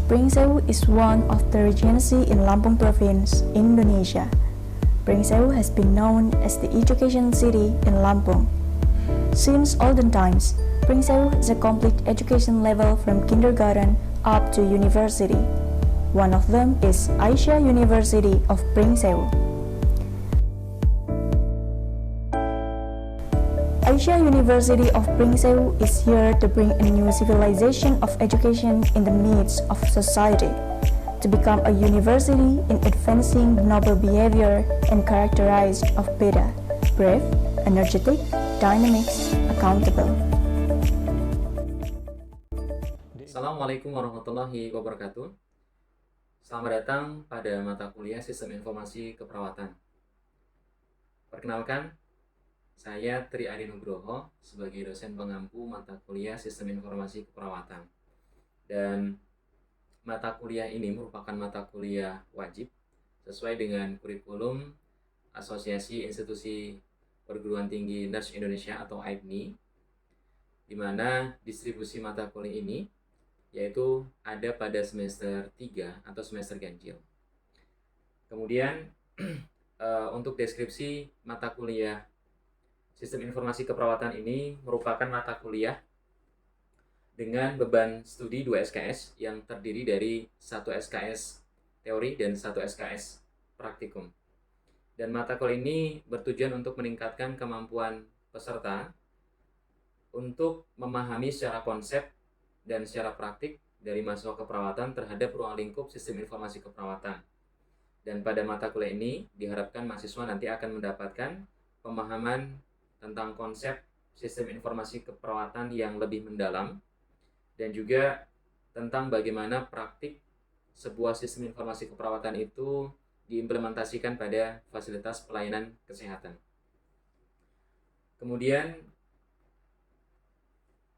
Pringsewu is one of the regency in Lampung Province, Indonesia. Pringsewu has been known as the education city in Lampung. Since olden times, Pringsewu has a complete education level from kindergarten up to university. One of them is Aisyah University of Pringsewu. Aisyah University of Pringsewu is here to bring a new civilization of education in the midst of society, to become a university in advancing the noble behavior and characterized of beta, brave, energetic, dynamic, accountable. Assalamualaikum warahmatullahi wabarakatuh. Selamat datang pada mata kuliah Sistem Informasi Keperawatan. Perkenalkan, saya Tri Adi Nugroho sebagai dosen pengampu mata kuliah Sistem Informasi Keperawatan. Dan mata kuliah ini merupakan mata kuliah wajib sesuai dengan kurikulum Asosiasi Institusi Perguruan Tinggi Nurse Indonesia atau AIPNI, di mana distribusi mata kuliah ini yaitu ada pada semester 3 atau semester ganjil. Kemudian untuk deskripsi mata kuliah Sistem Informasi Keperawatan ini merupakan mata kuliah dengan beban studi 2 SKS yang terdiri dari 1 SKS teori dan 1 SKS praktikum. Dan mata kuliah ini bertujuan untuk meningkatkan kemampuan peserta untuk memahami secara konsep dan secara praktik dari mahasiswa keperawatan terhadap ruang lingkup Sistem Informasi Keperawatan. Dan pada mata kuliah ini diharapkan mahasiswa nanti akan mendapatkan pemahaman tentang konsep Sistem Informasi Keperawatan yang lebih mendalam dan juga tentang bagaimana praktik sebuah Sistem Informasi Keperawatan itu diimplementasikan pada fasilitas pelayanan kesehatan. Kemudian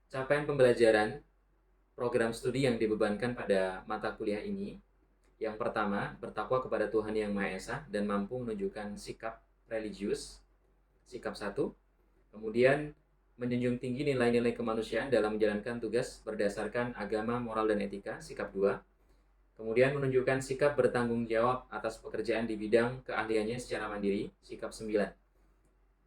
capaian pembelajaran program studi yang dibebankan pada mata kuliah ini, yang pertama, bertakwa kepada Tuhan Yang Maha Esa dan mampu menunjukkan sikap religius, sikap 1. Kemudian menjunjung tinggi nilai-nilai kemanusiaan dalam menjalankan tugas berdasarkan agama, moral, dan etika, sikap 2. Kemudian menunjukkan sikap bertanggung jawab atas pekerjaan di bidang keahliannya secara mandiri, sikap 9.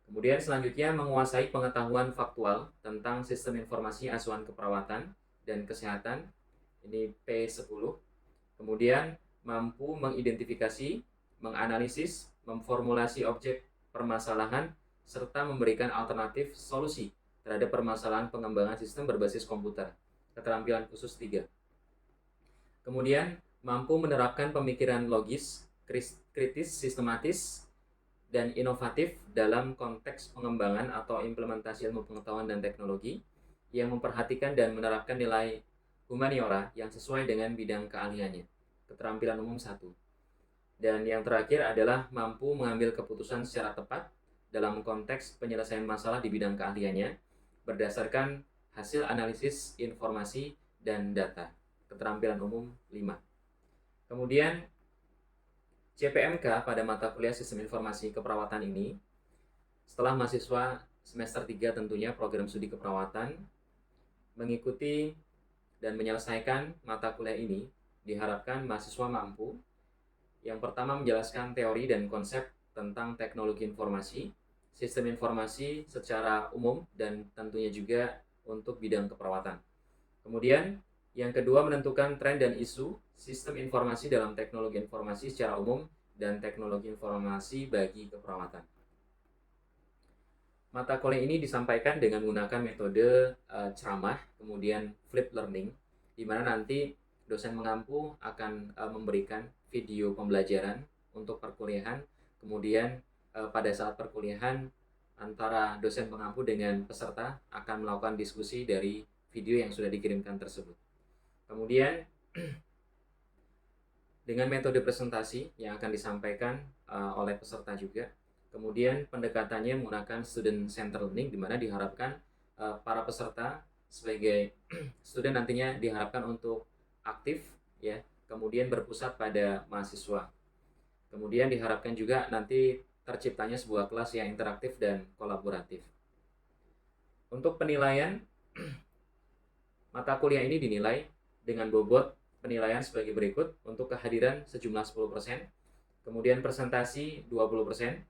Kemudian selanjutnya menguasai pengetahuan faktual tentang sistem informasi asuhan keperawatan dan kesehatan, ini P10. Kemudian mampu mengidentifikasi, menganalisis, memformulasi objek permasalahan, serta memberikan alternatif solusi terhadap permasalahan pengembangan sistem berbasis komputer, keterampilan khusus 3. Kemudian mampu menerapkan pemikiran logis, kritis, sistematis, dan inovatif dalam konteks pengembangan atau implementasi ilmu pengetahuan dan teknologi yang memperhatikan dan menerapkan nilai humaniora yang sesuai dengan bidang keahliannya, keterampilan umum 1. Dan yang terakhir adalah mampu mengambil keputusan secara tepat dalam konteks penyelesaian masalah di bidang keahliannya berdasarkan hasil analisis informasi dan data, keterampilan umum 5. Kemudian CPMK pada mata kuliah Sistem Informasi Keperawatan ini, setelah mahasiswa semester 3 tentunya program studi keperawatan mengikuti dan menyelesaikan mata kuliah ini, diharapkan mahasiswa mampu yang pertama menjelaskan teori dan konsep tentang teknologi informasi, sistem informasi secara umum, dan tentunya juga untuk bidang keperawatan. Kemudian yang kedua menentukan tren dan isu sistem informasi dalam teknologi informasi secara umum dan teknologi informasi bagi keperawatan. Mata kuliah ini disampaikan dengan menggunakan metode ceramah, kemudian flip learning, di mana nanti dosen mengampu akan memberikan video pembelajaran untuk perkuliahan, kemudian pada saat perkuliahan antara dosen pengampu dengan peserta akan melakukan diskusi dari video yang sudah dikirimkan tersebut. Kemudian dengan metode presentasi yang akan disampaikan oleh peserta juga. Kemudian pendekatannya menggunakan student center learning, di mana diharapkan para peserta sebagai student nantinya diharapkan untuk aktif, ya, kemudian berpusat pada mahasiswa. Kemudian diharapkan juga nanti terciptanya sebuah kelas yang interaktif dan kolaboratif. Untuk penilaian, mata kuliah ini dinilai dengan bobot penilaian sebagai berikut. Untuk kehadiran sejumlah 10%, kemudian presentasi 20%,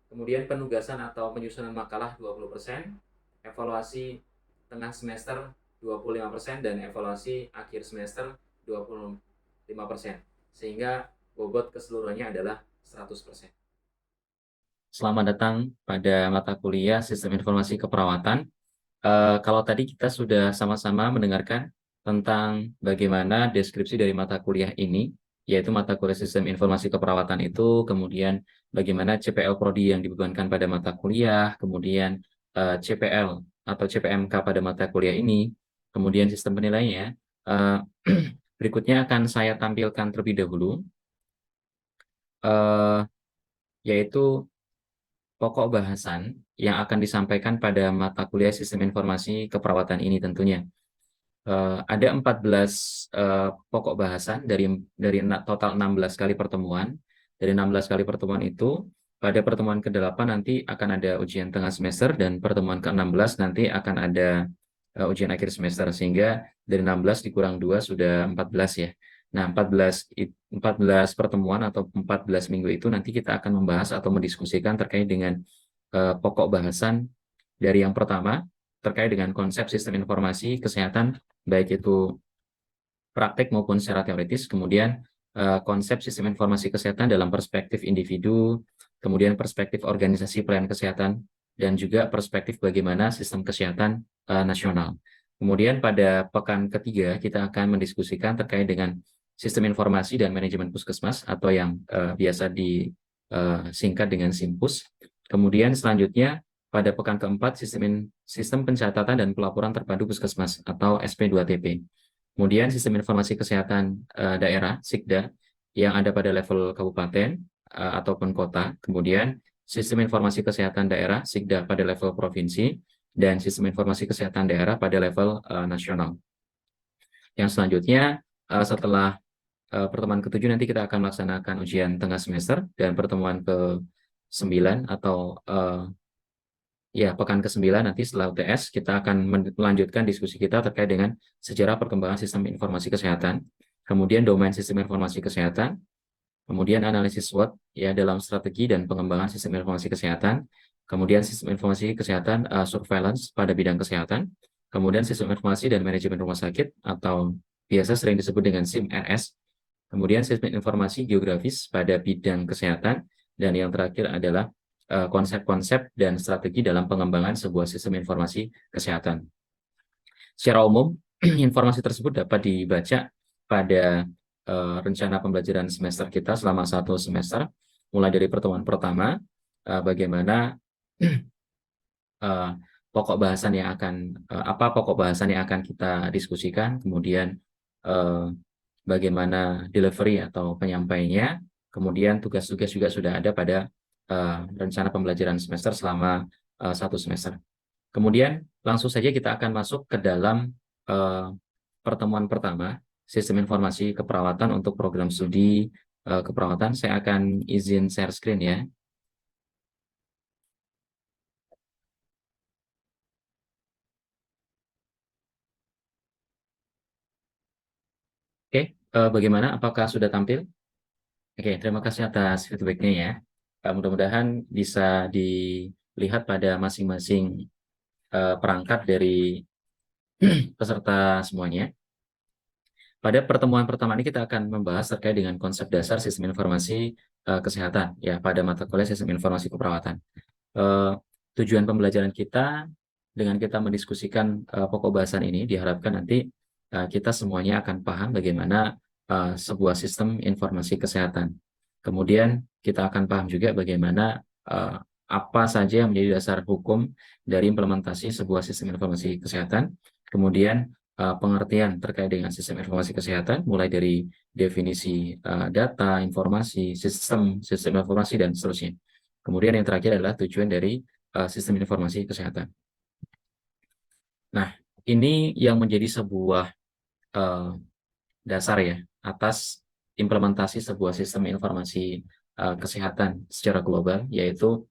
kemudian penugasan atau penyusunan makalah 20%, evaluasi tengah semester 25%, dan evaluasi akhir semester 25%, sehingga bobot keseluruhannya adalah 100%. Selamat datang pada mata kuliah Sistem Informasi Keperawatan. Kalau tadi kita sudah sama-sama mendengarkan tentang bagaimana deskripsi dari mata kuliah ini, yaitu mata kuliah Sistem Informasi Keperawatan itu, kemudian bagaimana CPL Prodi yang dibebankan pada mata kuliah, kemudian CPL atau CPMK pada mata kuliah ini, kemudian sistem penilaiannya. Berikutnya akan saya tampilkan terlebih dahulu, yaitu pokok bahasan yang akan disampaikan pada mata kuliah Sistem Informasi Keperawatan ini tentunya. Ada 14 pokok bahasan dari total 16 kali pertemuan. Dari 16 kali pertemuan itu, pada pertemuan ke-8 nanti akan ada ujian tengah semester, dan pertemuan ke-16 nanti akan ada ujian akhir semester, sehingga dari 16 dikurang 2 sudah 14 ya. Nah, 14 pertemuan atau 14 minggu itu nanti kita akan membahas atau mendiskusikan terkait dengan pokok bahasan dari yang pertama terkait dengan konsep sistem informasi kesehatan, baik itu praktek maupun secara teoritis, kemudian konsep sistem informasi kesehatan dalam perspektif individu, kemudian perspektif organisasi pelayanan kesehatan, dan juga perspektif bagaimana sistem kesehatan nasional. Kemudian pada pekan ketiga kita akan mendiskusikan terkait dengan sistem informasi dan manajemen puskesmas atau yang biasa disingkat dengan SIMPUS. Kemudian selanjutnya pada pekan keempat sistem pencatatan dan pelaporan terpadu puskesmas atau SP2TP. Kemudian sistem informasi kesehatan daerah SIKDA yang ada pada level kabupaten ataupun kota. Kemudian sistem informasi kesehatan daerah SIKDA pada level provinsi, dan sistem informasi kesehatan daerah pada level nasional. Yang selanjutnya setelah pertemuan ke-7 nanti kita akan melaksanakan ujian tengah semester, dan pertemuan ke-9 atau pekan ke-9 nanti setelah UTS kita akan melanjutkan diskusi kita terkait dengan sejarah perkembangan sistem informasi kesehatan, kemudian domain sistem informasi kesehatan, kemudian analisis SWOT ya dalam strategi dan pengembangan sistem informasi kesehatan, kemudian sistem informasi kesehatan surveillance pada bidang kesehatan, kemudian sistem informasi dan manajemen rumah sakit atau biasa sering disebut dengan SIM-RS, kemudian sistem informasi geografis pada bidang kesehatan, dan yang terakhir adalah konsep-konsep dan strategi dalam pengembangan sebuah sistem informasi kesehatan. Secara umum, informasi tersebut dapat dibaca pada rencana pembelajaran semester kita selama 1 semester, mulai dari pertemuan pertama, bagaimana pokok bahasan yang akan kita diskusikan, kemudian bagaimana delivery atau penyampaiannya, kemudian tugas-tugas juga sudah ada pada rencana pembelajaran semester selama 1 semester. Kemudian langsung saja kita akan masuk ke dalam pertemuan pertama, sistem informasi keperawatan untuk program studi keperawatan. Saya akan izin share screen ya. Oke, bagaimana? Apakah sudah tampil? Oke, terima kasih atas feedback-nya ya. Mudah-mudahan bisa dilihat pada masing-masing perangkat dari peserta semuanya. Pada pertemuan pertama ini kita akan membahas terkait dengan konsep dasar sistem informasi kesehatan ya pada mata kuliah sistem informasi keperawatan. Tujuan pembelajaran kita dengan kita mendiskusikan pokok bahasan ini diharapkan nanti kita semuanya akan paham bagaimana sebuah sistem informasi kesehatan. Kemudian kita akan paham juga bagaimana apa saja yang menjadi dasar hukum dari implementasi sebuah sistem informasi kesehatan. Kemudian pengertian terkait dengan sistem informasi kesehatan, mulai dari definisi data, informasi, sistem informasi, dan seterusnya. Kemudian yang terakhir adalah tujuan dari sistem informasi kesehatan. Nah, ini yang menjadi sebuah dasar ya atas implementasi sebuah sistem informasi kesehatan secara global, yaitu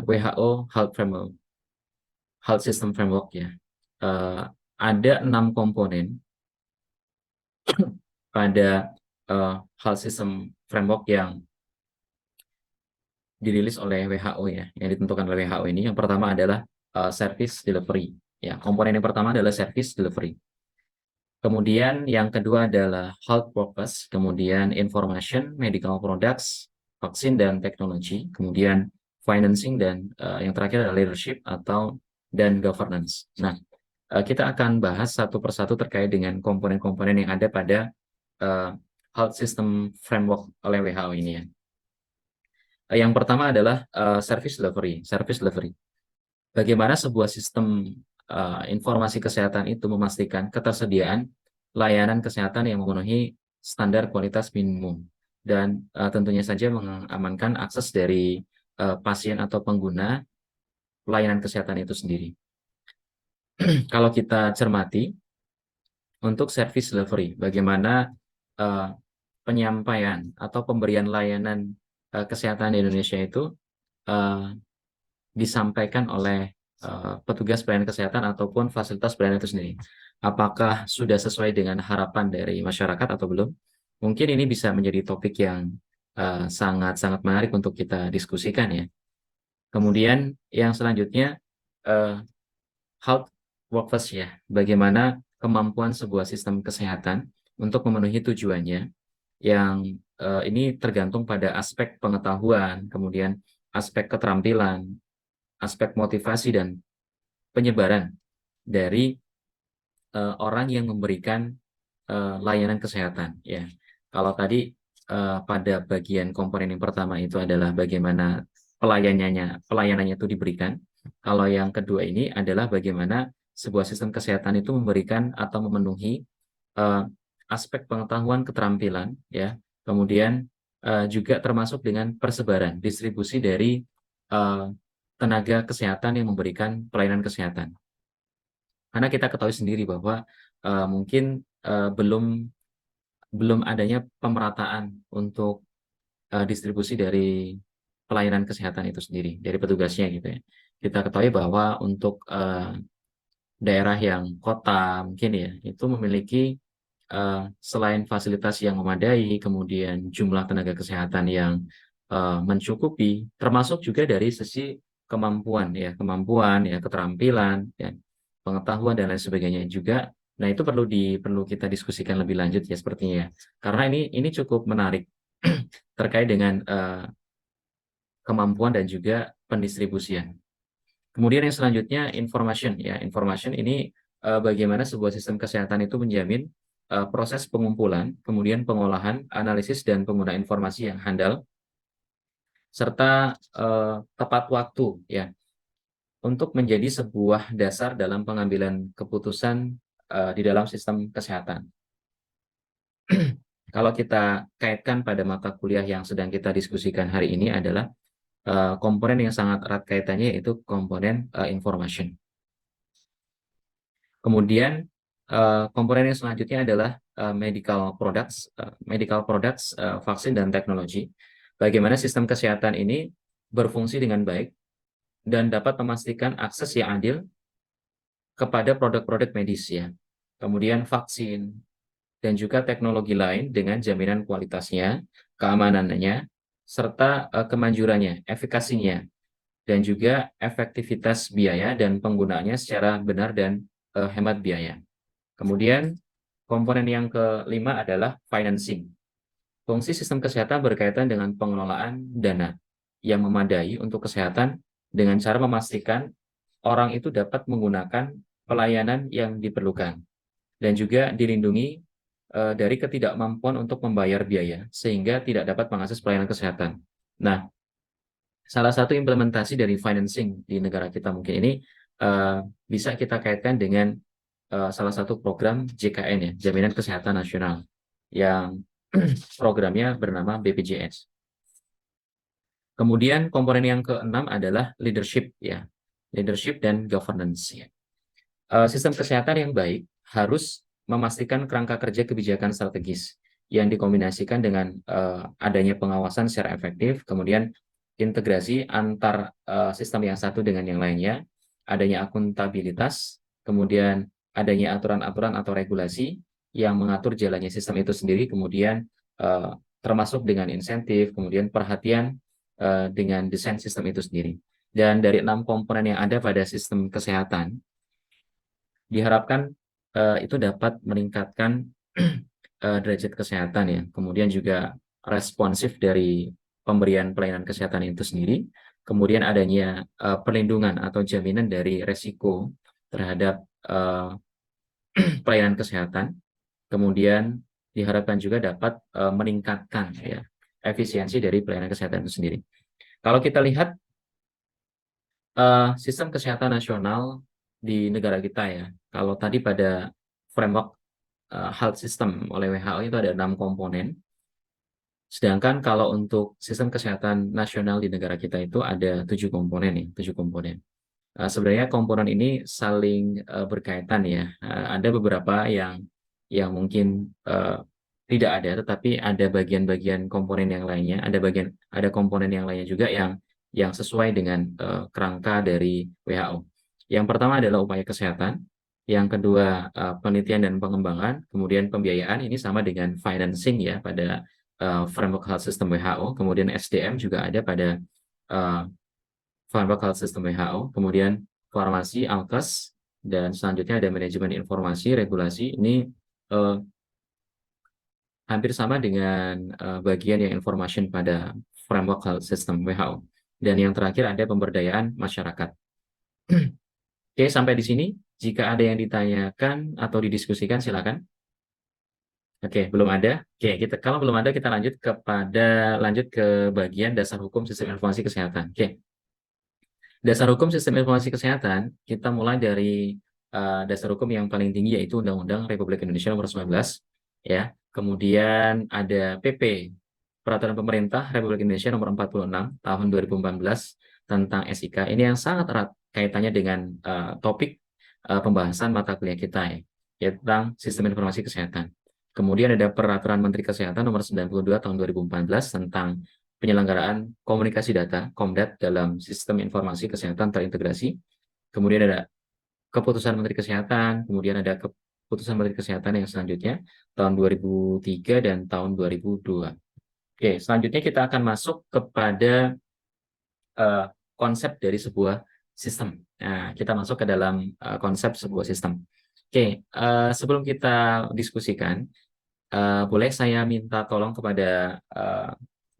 WHO Health System Framework ya. Ada 6 komponen pada health system framework yang dirilis oleh WHO ya, yang ditentukan oleh WHO ini. Yang pertama adalah service delivery. Ya, komponen yang pertama adalah service delivery. Kemudian yang kedua adalah health purpose, kemudian information, medical products, vaksin dan teknologi, kemudian financing dan yang terakhir adalah leadership dan governance. Nah, kita akan bahas satu persatu terkait dengan komponen-komponen yang ada pada health system framework oleh WHO ini ya. Yang pertama adalah service delivery. Service delivery. Bagaimana sebuah sistem informasi kesehatan itu memastikan ketersediaan layanan kesehatan yang memenuhi standar kualitas minimum dan tentunya saja mengamankan akses dari pasien atau pengguna layanan kesehatan itu sendiri. Kalau kita cermati untuk service delivery, bagaimana penyampaian atau pemberian layanan kesehatan di Indonesia itu disampaikan oleh petugas pelayanan kesehatan ataupun fasilitas pelayanan itu sendiri. Apakah sudah sesuai dengan harapan dari masyarakat atau belum? Mungkin ini bisa menjadi topik yang sangat-sangat menarik untuk kita diskusikan ya. Kemudian yang selanjutnya health workforce ya, bagaimana kemampuan sebuah sistem kesehatan untuk memenuhi tujuannya yang ini tergantung pada aspek pengetahuan, kemudian aspek keterampilan, aspek motivasi dan penyebaran dari orang yang memberikan layanan kesehatan ya. Kalau tadi pada bagian komponen yang pertama itu adalah bagaimana pelayanannya itu diberikan. Kalau yang kedua ini adalah bagaimana sebuah sistem kesehatan itu memberikan atau memenuhi aspek pengetahuan keterampilan ya. Kemudian juga termasuk dengan persebaran distribusi dari tenaga kesehatan yang memberikan pelayanan kesehatan. Karena kita ketahui sendiri bahwa mungkin belum adanya pemerataan untuk distribusi dari pelayanan kesehatan itu sendiri, dari petugasnya gitu ya. Kita ketahui bahwa untuk daerah yang kota mungkin ya, itu memiliki selain fasilitas yang memadai, kemudian jumlah tenaga kesehatan yang mencukupi, termasuk juga dari sisi kemampuan ya, keterampilan, ya, pengetahuan dan lain sebagainya juga. Nah itu perlu kita diskusikan lebih lanjut ya sepertinya ya. Karena ini cukup menarik terkait dengan kemampuan dan juga pendistribusian. Kemudian yang selanjutnya information ya, information ini bagaimana sebuah sistem kesehatan itu menjamin proses pengumpulan, kemudian pengolahan, analisis dan penggunaan informasi yang handal serta tepat waktu ya untuk menjadi sebuah dasar dalam pengambilan keputusan di dalam sistem kesehatan. Kalau kita kaitkan pada mata kuliah yang sedang kita diskusikan hari ini adalah komponen yang sangat erat kaitannya yaitu komponen information. Kemudian komponen yang selanjutnya adalah medical products, vaksin dan teknologi. Bagaimana sistem kesehatan ini berfungsi dengan baik dan dapat memastikan akses yang adil kepada produk-produk medis ya. Kemudian vaksin dan juga teknologi lain dengan jaminan kualitasnya, keamanannya, serta kemanjurannya, efikasinya, dan juga efektivitas biaya dan penggunaannya secara benar dan hemat biaya. Kemudian komponen yang kelima adalah financing. Fungsi sistem kesehatan berkaitan dengan pengelolaan dana yang memadai untuk kesehatan dengan cara memastikan orang itu dapat menggunakan pelayanan yang diperlukan dan juga dilindungi dari ketidakmampuan untuk membayar biaya sehingga tidak dapat mengakses pelayanan kesehatan. Nah, salah satu implementasi dari financing di negara kita mungkin ini bisa kita kaitkan dengan salah satu program JKN ya, Jaminan Kesehatan Nasional, yang programnya bernama BPJS. Kemudian komponen yang keenam adalah leadership ya, leadership dan governance ya. Sistem kesehatan yang baik harus memastikan kerangka kerja kebijakan strategis yang dikombinasikan dengan adanya pengawasan secara efektif, kemudian integrasi antar sistem yang satu dengan yang lainnya, adanya akuntabilitas, kemudian adanya aturan-aturan atau regulasi, yang mengatur jalannya sistem itu sendiri, kemudian termasuk dengan insentif, kemudian perhatian dengan desain sistem itu sendiri. Dan dari 6 komponen yang ada pada sistem kesehatan, diharapkan itu dapat meningkatkan derajat kesehatan ya, kemudian juga responsif dari pemberian pelayanan kesehatan itu sendiri, kemudian adanya perlindungan atau jaminan dari resiko terhadap pelayanan kesehatan, kemudian diharapkan juga dapat meningkatkan ya efisiensi dari pelayanan kesehatan itu sendiri. Kalau kita lihat sistem kesehatan nasional di negara kita ya, kalau tadi pada framework health system oleh WHO itu ada 6 komponen, sedangkan kalau untuk sistem kesehatan nasional di negara kita itu ada 7 komponen nih, 7 komponen. Sebenarnya komponen ini saling berkaitan ya. Ada beberapa yang mungkin tidak ada, tetapi ada bagian-bagian komponen yang lainnya, ada komponen yang lainnya juga yang sesuai dengan kerangka dari WHO. Yang pertama adalah upaya kesehatan, yang kedua penelitian dan pengembangan, kemudian pembiayaan ini sama dengan financing ya pada framework health system WHO, kemudian SDM juga ada pada framework health system WHO, kemudian farmasi, alkes, dan selanjutnya ada manajemen informasi, regulasi. Ini hampir sama dengan bagian yang information pada framework health system WHO. Dan yang terakhir ada pemberdayaan masyarakat. Oke, sampai di sini. Jika ada yang ditanyakan atau didiskusikan, silakan. Oke, belum ada. Oke, kalau belum ada, kita lanjut ke bagian dasar hukum sistem informasi kesehatan. Oke. Dasar hukum sistem informasi kesehatan, kita mulai dari dasar hukum yang paling tinggi yaitu Undang-Undang Republik Indonesia Nomor 19, ya. Kemudian ada PP, Peraturan Pemerintah Republik Indonesia Nomor 46 Tahun 2014 tentang SIK. Ini yang sangat erat kaitannya dengan topik pembahasan mata kuliah kita ya, yaitu tentang sistem informasi kesehatan. Kemudian ada Peraturan Menteri Kesehatan Nomor 92 Tahun 2014 tentang penyelenggaraan komunikasi data (Komdat) dalam sistem informasi kesehatan terintegrasi. Kemudian ada Keputusan Menteri Kesehatan, kemudian ada Keputusan Menteri Kesehatan yang selanjutnya tahun 2003 dan tahun 2002. Oke, selanjutnya kita akan masuk kepada konsep dari sebuah sistem. Nah, kita masuk ke dalam konsep sebuah sistem. Oke, sebelum kita diskusikan, boleh saya minta tolong kepada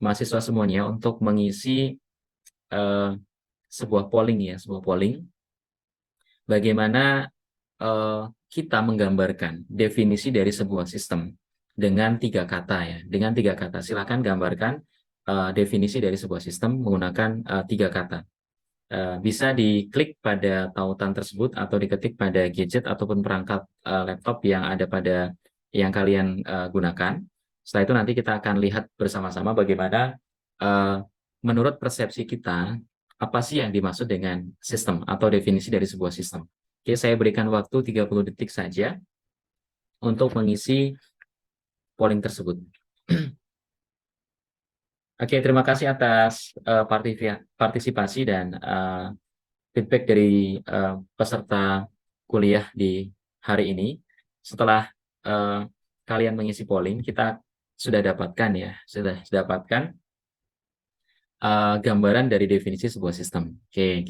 mahasiswa semuanya untuk mengisi sebuah polling ya, bagaimana kita menggambarkan definisi dari sebuah sistem dengan 3 kata ya, dengan 3 kata. Silakan gambarkan definisi dari sebuah sistem menggunakan 3 kata. Bisa diklik pada tautan tersebut atau diketik pada gadget ataupun perangkat laptop yang ada pada yang kalian gunakan. Setelah itu nanti kita akan lihat bersama-sama bagaimana menurut persepsi kita apa sih yang dimaksud dengan sistem atau definisi dari sebuah sistem. Oke, saya berikan waktu 30 detik saja untuk mengisi polling tersebut. Oke, terima kasih atas partisipasi dan feedback dari peserta kuliah di hari ini. Setelah kalian mengisi polling, kita sudah dapatkan gambaran dari definisi sebuah sistem. Oke,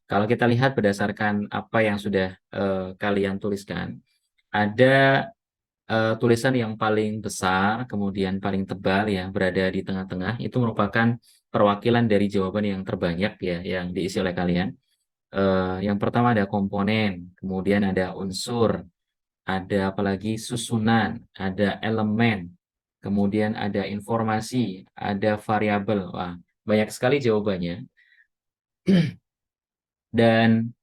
kalau kita lihat berdasarkan apa yang sudah kalian tuliskan, ada tulisan yang paling besar, kemudian paling tebal ya, berada di tengah-tengah, itu merupakan perwakilan dari jawaban yang terbanyak ya, yang diisi oleh kalian. Yang pertama ada komponen, kemudian ada unsur, ada apalagi susunan, ada elemen, kemudian ada informasi, ada variabel. Wah, banyak sekali jawabannya. Dan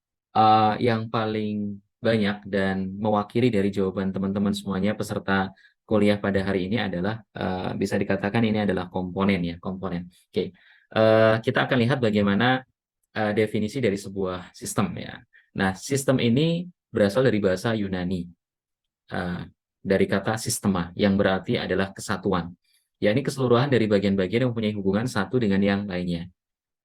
yang paling banyak dan mewakili dari jawaban teman-teman semuanya peserta kuliah pada hari ini adalah bisa dikatakan ini adalah komponen ya, komponen. Oke, kita akan lihat bagaimana definisi dari sebuah sistem ya. Nah, sistem ini berasal dari bahasa Yunani, dari kata sistema yang berarti adalah kesatuan. Ya, ini keseluruhan dari bagian-bagian yang mempunyai hubungan satu dengan yang lainnya.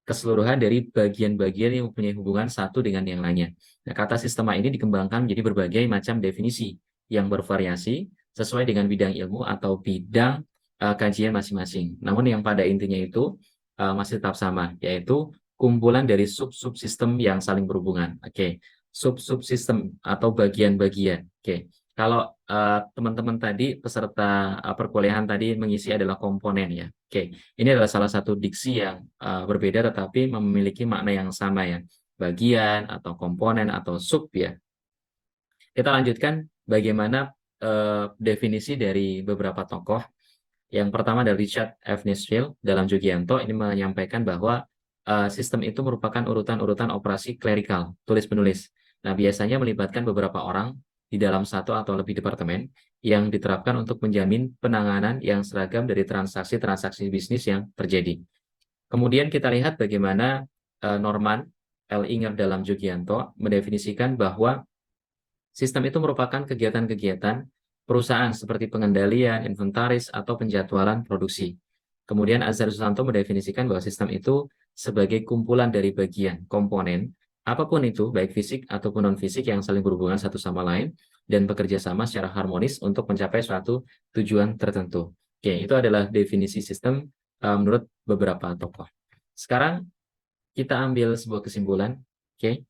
Keseluruhan dari bagian-bagian yang mempunyai hubungan satu dengan yang lainnya. Nah, kata sistema ini dikembangkan menjadi berbagai macam definisi yang bervariasi sesuai dengan bidang ilmu atau bidang kajian masing-masing. Namun yang pada intinya itu masih tetap sama, yaitu kumpulan dari sub-subsistem yang saling berhubungan. Oke, sub-subsistem atau bagian-bagian. Oke, kalau teman-teman tadi peserta perkuliahan tadi mengisi adalah komponen ya. Oke, ini adalah salah satu diksi yang berbeda tetapi memiliki makna yang sama ya. Bagian atau komponen atau sub ya. Kita lanjutkan bagaimana definisi dari beberapa tokoh. Yang pertama dari Richard F. Nisfield dalam Jugianto ini menyampaikan bahwa sistem itu merupakan urutan-urutan operasi klerikal, tulis-menulis. Nah, biasanya melibatkan beberapa orang di dalam satu atau lebih departemen yang diterapkan untuk menjamin penanganan yang seragam dari transaksi-transaksi bisnis yang terjadi. Kemudian kita lihat bagaimana Norman L. Inger dalam Jugianto mendefinisikan bahwa sistem itu merupakan kegiatan-kegiatan perusahaan seperti pengendalian, inventaris, atau penjadwalan produksi. Kemudian Azhar Susanto mendefinisikan bahwa sistem itu sebagai kumpulan dari bagian, komponen, apapun itu, baik fisik ataupun non-fisik yang saling berhubungan satu sama lain, dan bekerja sama secara harmonis untuk mencapai suatu tujuan tertentu. Oke, itu adalah definisi sistem menurut beberapa tokoh. Sekarang kita ambil sebuah kesimpulan. Oke,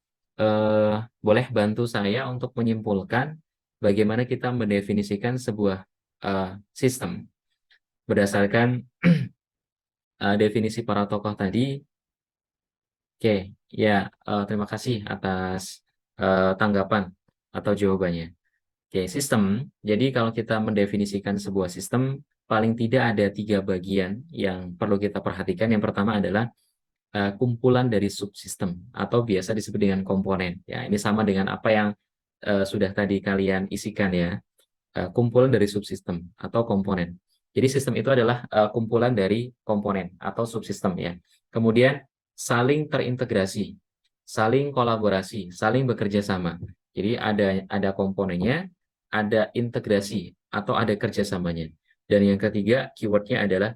boleh bantu saya untuk menyimpulkan bagaimana kita mendefinisikan sebuah sistem berdasarkan definisi para tokoh tadi. Oke, ya, terima kasih atas tanggapan atau jawabannya. Oke, sistem. Jadi kalau kita mendefinisikan sebuah sistem, paling tidak ada 3 bagian yang perlu kita perhatikan. Yang pertama adalah kumpulan dari subsistem atau biasa disebut dengan komponen. Ya, ini sama dengan apa yang sudah tadi kalian isikan ya. Kumpulan dari subsistem atau komponen. Jadi sistem itu adalah kumpulan dari komponen atau subsistem ya. Kemudian saling terintegrasi, saling kolaborasi, saling bekerja sama. Jadi ada komponennya, ada integrasi atau ada kerjasamanya. Dan yang ketiga keywordnya adalah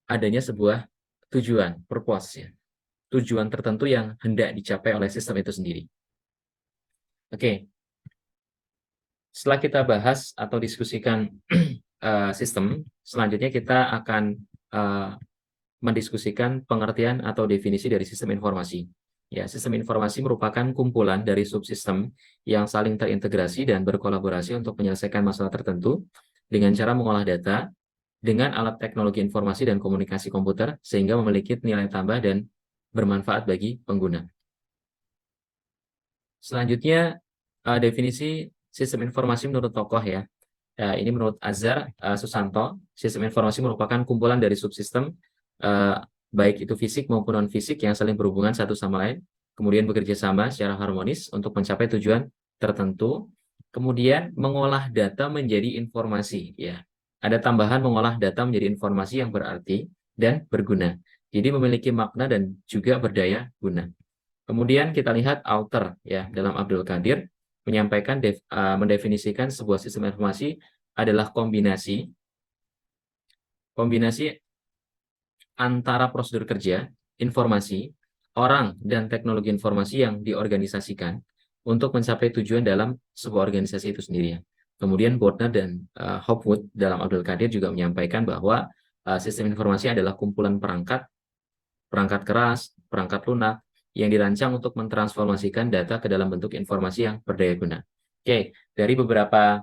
adanya sebuah tujuan, purpose ya. Tujuan tertentu yang hendak dicapai oleh sistem itu sendiri. Oke, setelah kita bahas atau diskusikan sistem, selanjutnya kita akan mendiskusikan pengertian atau definisi dari sistem informasi. Ya, sistem informasi merupakan kumpulan dari subsistem yang saling terintegrasi dan berkolaborasi untuk menyelesaikan masalah tertentu dengan cara mengolah data dengan alat teknologi informasi dan komunikasi komputer sehingga memiliki nilai tambah dan bermanfaat bagi pengguna. Selanjutnya, definisi sistem informasi menurut tokoh ya. Ini menurut Azhar Susanto, sistem informasi merupakan kumpulan dari subsistem baik itu fisik maupun non-fisik yang saling berhubungan satu sama lain, kemudian bekerja sama secara harmonis untuk mencapai tujuan tertentu, kemudian mengolah data menjadi informasi. Ya, ada tambahan mengolah data menjadi informasi yang berarti dan berguna. Jadi memiliki makna dan juga berdaya guna. Kemudian kita lihat author ya dalam Abdul Qadir menyampaikan mendefinisikan sebuah sistem informasi adalah kombinasi antara prosedur kerja, informasi, orang, dan teknologi informasi yang diorganisasikan untuk mencapai tujuan dalam sebuah organisasi itu sendiri. Kemudian Bordner dan Hopwood dalam Abdul Qadir juga menyampaikan bahwa sistem informasi adalah kumpulan perangkat keras, perangkat lunak, yang dirancang untuk mentransformasikan data ke dalam bentuk informasi yang berdaya guna. Oke, dari beberapa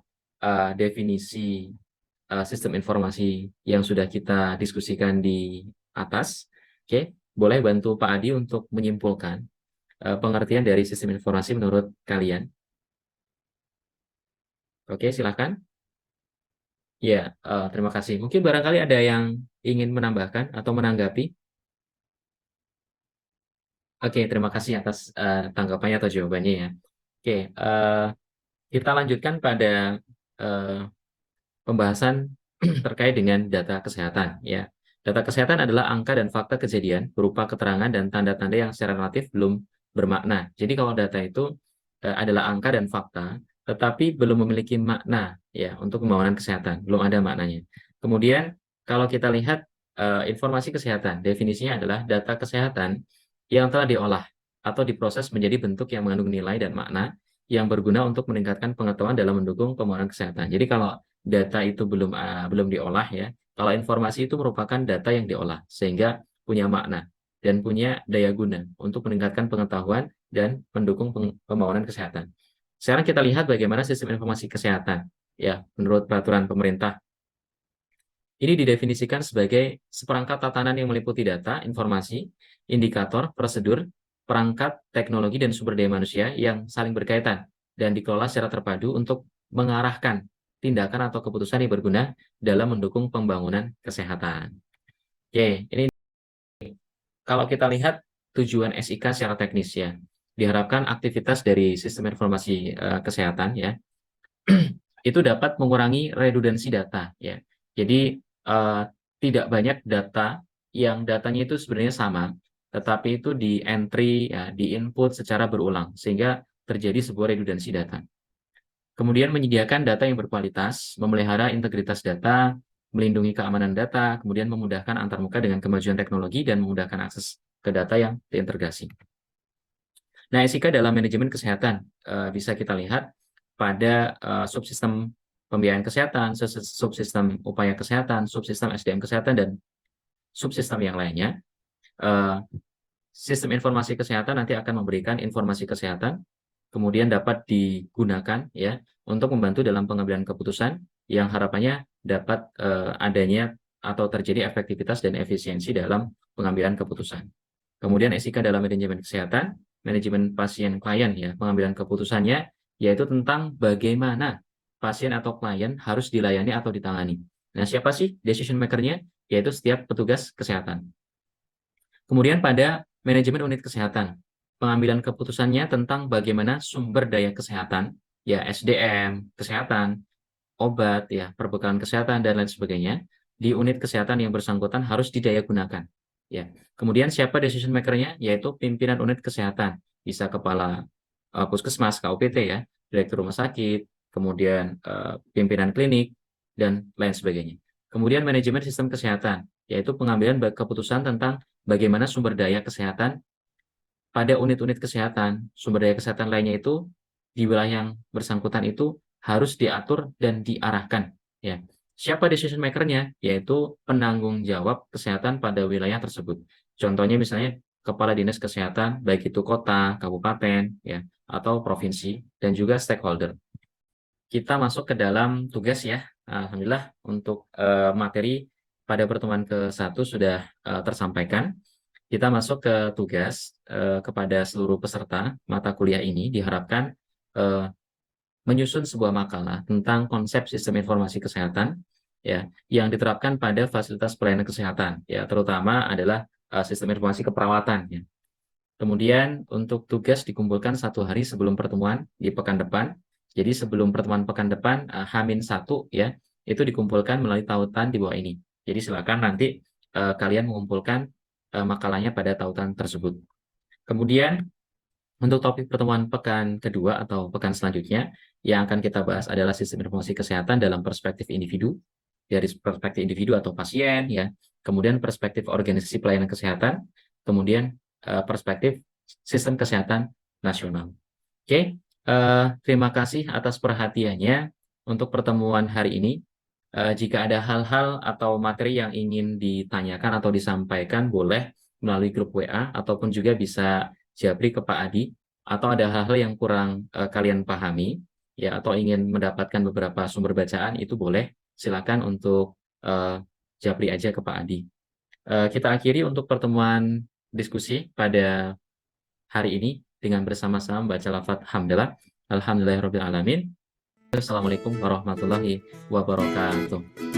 definisi sistem informasi yang sudah kita diskusikan di atas, oke, boleh bantu Pak Adi untuk menyimpulkan pengertian dari sistem informasi menurut kalian. Oke, silakan. Ya, terima kasih. Mungkin barangkali ada yang ingin menambahkan atau menanggapi. Oke, terima kasih atas tanggapannya atau jawabannya ya. Oke, kita lanjutkan pada pembahasan terkait dengan data kesehatan ya. Data kesehatan adalah angka dan fakta kejadian berupa keterangan dan tanda-tanda yang secara relatif belum bermakna. Jadi kalau data itu adalah angka dan fakta, tetapi belum memiliki makna ya untuk pembangunan kesehatan, belum ada maknanya. Kemudian kalau kita lihat informasi kesehatan, definisinya adalah data kesehatan yang telah diolah atau diproses menjadi bentuk yang mengandung nilai dan makna yang berguna untuk meningkatkan pengetahuan dalam mendukung pembangunan kesehatan. Jadi kalau data itu belum diolah ya, kalau informasi itu merupakan data yang diolah sehingga punya makna dan punya daya guna untuk meningkatkan pengetahuan dan mendukung pembangunan kesehatan. Sekarang kita lihat bagaimana sistem informasi kesehatan ya menurut peraturan pemerintah. Ini didefinisikan sebagai seperangkat tatanan yang meliputi data, informasi, indikator, prosedur, perangkat, teknologi, dan sumber daya manusia yang saling berkaitan dan dikelola secara terpadu untuk mengarahkan tindakan atau keputusan yang berguna dalam mendukung pembangunan kesehatan. Oke, ini kalau kita lihat tujuan SIK secara teknis ya, diharapkan aktivitas dari sistem informasi kesehatan ya itu dapat mengurangi redundansi data ya. Jadi tidak banyak data yang datanya itu sebenarnya sama, tetapi itu di entry ya, di input secara berulang sehingga terjadi sebuah redundansi data. Kemudian menyediakan data yang berkualitas, memelihara integritas data, melindungi keamanan data, kemudian memudahkan antarmuka dengan kemajuan teknologi dan memudahkan akses ke data yang terintegrasi. Nah, SIK dalam manajemen kesehatan bisa kita lihat pada subsistem pembiayaan kesehatan, subsistem upaya kesehatan, subsistem SDM kesehatan, dan subsistem yang lainnya. Sistem informasi kesehatan nanti akan memberikan informasi kesehatan, kemudian dapat digunakan ya untuk membantu dalam pengambilan keputusan yang harapannya dapat adanya atau terjadi efektivitas dan efisiensi dalam pengambilan keputusan. Kemudian SIK dalam manajemen kesehatan, manajemen pasien klien ya, pengambilan keputusannya yaitu tentang bagaimana pasien atau klien harus dilayani atau ditangani. Nah, siapa sih decision maker-nya? Yaitu setiap petugas kesehatan. Kemudian pada manajemen unit kesehatan, pengambilan keputusannya tentang bagaimana sumber daya kesehatan, ya SDM, kesehatan, obat, ya perbekalan kesehatan, dan lain sebagainya, di unit kesehatan yang bersangkutan harus didayagunakan. Ya. Kemudian siapa decision maker-nya? Yaitu pimpinan unit kesehatan. Bisa kepala puskesmas, KUPT ya, direktur rumah sakit, kemudian pimpinan klinik, dan lain sebagainya. Kemudian manajemen sistem kesehatan, yaitu pengambilan keputusan tentang bagaimana sumber daya kesehatan pada unit-unit kesehatan, sumber daya kesehatan lainnya itu di wilayah yang bersangkutan itu harus diatur dan diarahkan. Ya. Siapa decision maker-nya? Yaitu penanggung jawab kesehatan pada wilayah tersebut. Contohnya misalnya kepala dinas kesehatan, baik itu kota, kabupaten, ya, atau provinsi, dan juga stakeholder. Kita masuk ke dalam tugas ya. Alhamdulillah untuk materi pada pertemuan ke-1 sudah tersampaikan. Kita masuk ke tugas kepada seluruh peserta mata kuliah ini diharapkan menyusun sebuah makalah tentang konsep sistem informasi kesehatan ya yang diterapkan pada fasilitas pelayanan kesehatan ya terutama adalah sistem informasi keperawatan ya. Kemudian untuk tugas dikumpulkan 1 hari sebelum pertemuan di pekan depan. Jadi sebelum pertemuan pekan depan H-1 ya itu dikumpulkan melalui tautan di bawah ini. Jadi silakan nanti kalian mengumpulkan makalahnya pada tautan tersebut. Kemudian untuk topik pertemuan pekan kedua atau pekan selanjutnya, yang akan kita bahas adalah sistem informasi kesehatan dalam perspektif individu, dari perspektif individu atau pasien, ya. Kemudian perspektif organisasi pelayanan kesehatan, kemudian perspektif sistem kesehatan nasional. Oke, terima kasih atas perhatiannya untuk pertemuan hari ini. Jika ada hal-hal atau materi yang ingin ditanyakan atau disampaikan, boleh melalui grup WA ataupun juga bisa japri ke Pak Adi, atau ada hal-hal yang kurang kalian pahami, ya, atau ingin mendapatkan beberapa sumber bacaan, itu boleh, silakan untuk japri aja ke Pak Adi. Kita akhiri untuk pertemuan diskusi pada hari ini dengan bersama-sama membaca lafaz hamdalah. Alhamdulillahirabbil alamin. Assalamualaikum warahmatullahi wabarakatuh.